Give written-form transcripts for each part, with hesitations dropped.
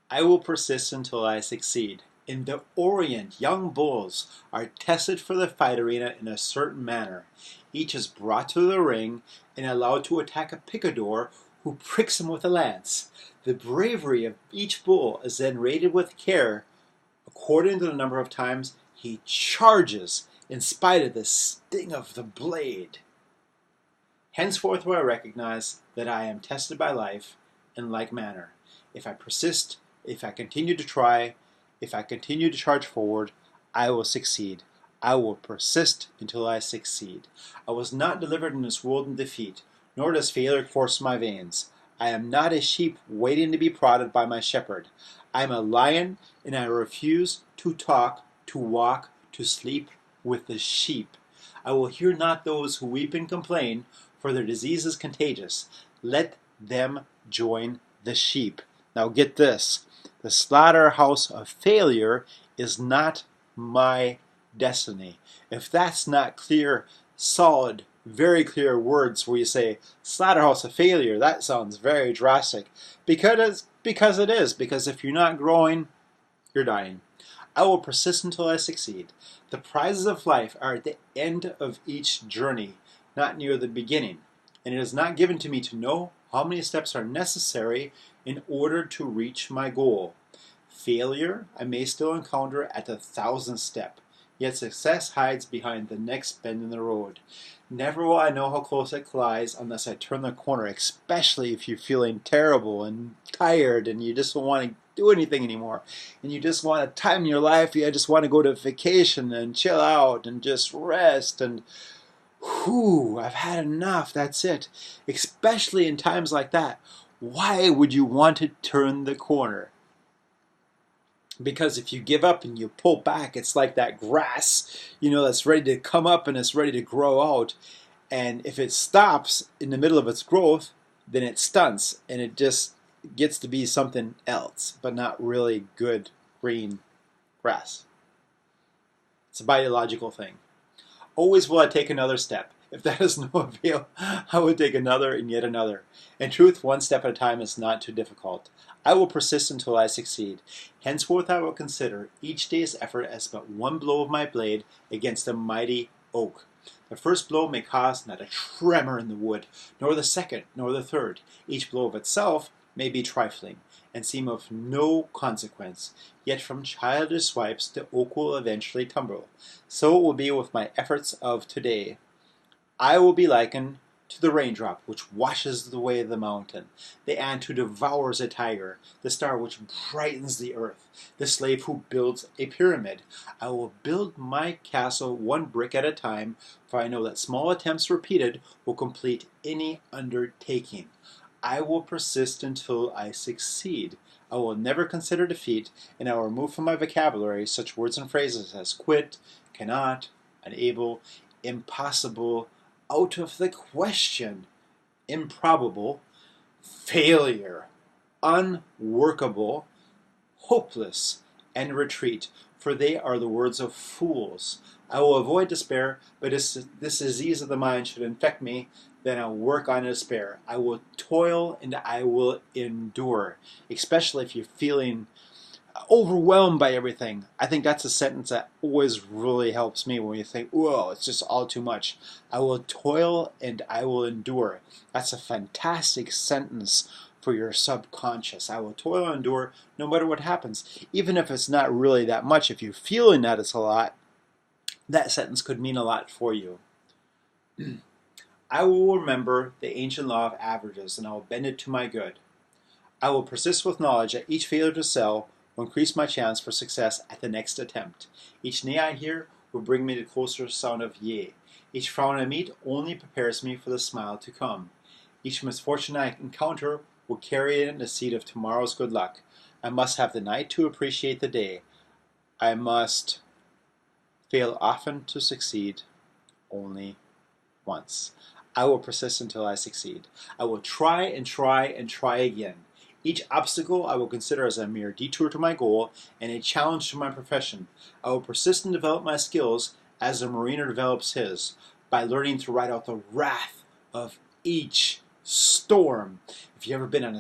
I will persist until I succeed. In the Orient, young bulls are tested for the fight arena in a certain manner. Each is brought to the ring and allowed to attack a picador who pricks him with a lance. The bravery of each bull is then rated with care according to the number of times he charges in spite of the sting of the blade. Henceforth will I recognize that I am tested by life in like manner. If I persist, if I continue to try, if I continue to charge forward, I will succeed. I will persist until I succeed. I was not delivered in this world in defeat, nor does failure course my veins. I am not a sheep waiting to be prodded by my shepherd. I am a lion, and I refuse to talk, to walk, to sleep with the sheep. I will hear not those who weep and complain, for their disease is contagious. Let them join the sheep. Now get this. The slaughterhouse of failure is not my destiny. If that's not clear, solid, very clear words where you say, slaughterhouse of failure, that sounds very drastic. Because it is. Because if you're not growing, you're dying. I will persist until I succeed. The prizes of life are at the end of each journey, not near the beginning. And it is not given to me to know how many steps are necessary in order to reach my goal. Failure I may still encounter at the 1,000th step, yet success hides behind the next bend in the road. Never will I know how close it lies unless I turn the corner, especially if you're feeling terrible and tired and you just don't want to do anything anymore. And you just want a time in your life, you just want to go to vacation and chill out and just rest and whew, I've had enough, that's it. Especially in times like that, why would you want to turn the corner? Because if you give up and you pull back, it's like that grass, that's ready to come up and it's ready to grow out. And if it stops in the middle of its growth, then it stunts and it just gets to be something else, but not really good green grass. It's a biological thing. Always will I take another step. If that is no avail, I will take another and yet another. In truth, one step at a time is not too difficult. I will persist until I succeed. Henceforth I will consider each day's effort as but one blow of my blade against a mighty oak. The first blow may cause not a tremor in the wood, nor the second, nor the third. Each blow of itself may be trifling, and seem of no consequence. Yet from childish swipes the oak will eventually tumble. So it will be with my efforts of today. I will be likened to the raindrop which washes away the mountain, the ant who devours a tiger, the star which brightens the earth, the slave who builds a pyramid. I will build my castle one brick at a time, for I know that small attempts repeated will complete any undertaking. I will persist until I succeed. I will never consider defeat, and I will remove from my vocabulary such words and phrases as quit, cannot, unable, impossible, out of the question, improbable, failure, unworkable, hopeless, and retreat, for they are the words of fools. I will avoid despair, but this disease of the mind should infect me, then I'll work on despair. I will toil and I will endure, especially if you're feeling overwhelmed by everything. I think that's a sentence that always really helps me when you think, whoa, it's just all too much. I will toil and I will endure. That's a fantastic sentence for your subconscious. I will toil and endure no matter what happens. Even if it's not really that much, if you're feeling that it's a lot, that sentence could mean a lot for you. I will remember the ancient law of averages and I will bend it to my good. I will persist with knowledge that each failure to sell will increase my chance for success at the next attempt. Each nay I hear will bring me to closer sound of yea. Each frown I meet only prepares me for the smile to come. Each misfortune I encounter will carry in the seed of tomorrow's good luck. I must have the night to appreciate the day. I must fail often to succeed only once. I will persist until I succeed. I will try and try and try again. Each obstacle I will consider as a mere detour to my goal and a challenge to my profession. I will persist and develop my skills as a mariner develops his, by learning to ride out the wrath of each storm. If you've ever been on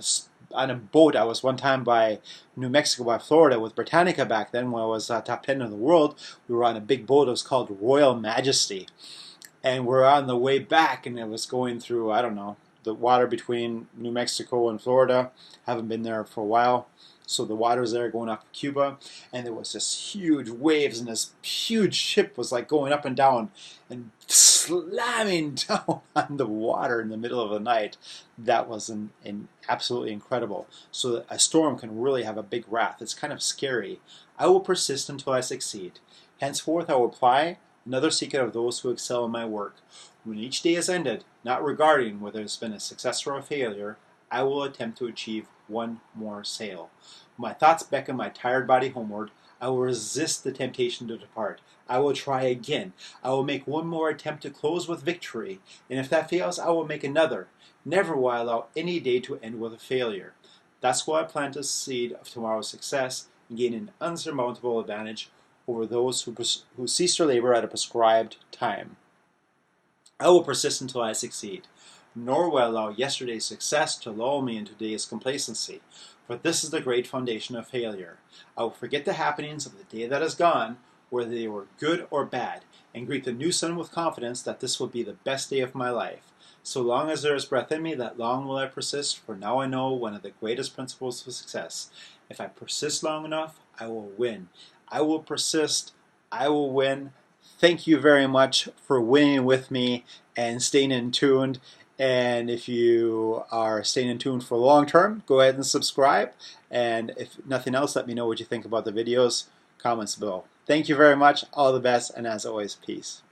on a boat. I was one time by New Mexico, by Florida, with Britannica back then when I was top 10 in the world. We were on a big boat. It was called Royal Majesty. And we're on the way back, and it was going through, I don't know, the water between New Mexico and Florida. Haven't been there for a while. So the water was there going off of Cuba, and there was this huge waves, and this huge ship was like going up and down and slamming down on the water in the middle of the night. That was absolutely incredible. So a storm can really have a big wrath. It's kind of scary. I will persist until I succeed. Henceforth I will apply another secret of those who excel in my work. When each day is ended, not regarding whether it's been a success or a failure, I will attempt to achieve one more sale. My thoughts beckon my tired body homeward. I will resist the temptation to depart. I will try again. I will make one more attempt to close with victory, and if that fails, I will make another. Never will I allow any day to end with a failure. Thus will I plant the seed of tomorrow's success and gain an unsurmountable advantage over those who cease their labor at a prescribed time. I will persist until I succeed, nor will I allow yesterday's success to lull me into today's complacency, for this is the great foundation of failure. I will forget the happenings of the day that is gone, whether they were good or bad, and greet the new sun with confidence that this will be the best day of my life. So long as there is breath in me, that long will I persist, for now I know one of the greatest principles of success. If I persist long enough, I will win. I will persist. I will win. Thank you very much for winning with me and staying in tuned. And if you are staying in tune for the long term, go ahead and subscribe. And if nothing else, let me know what you think about the videos. Comments below. Thank you very much. All the best. And as always, peace.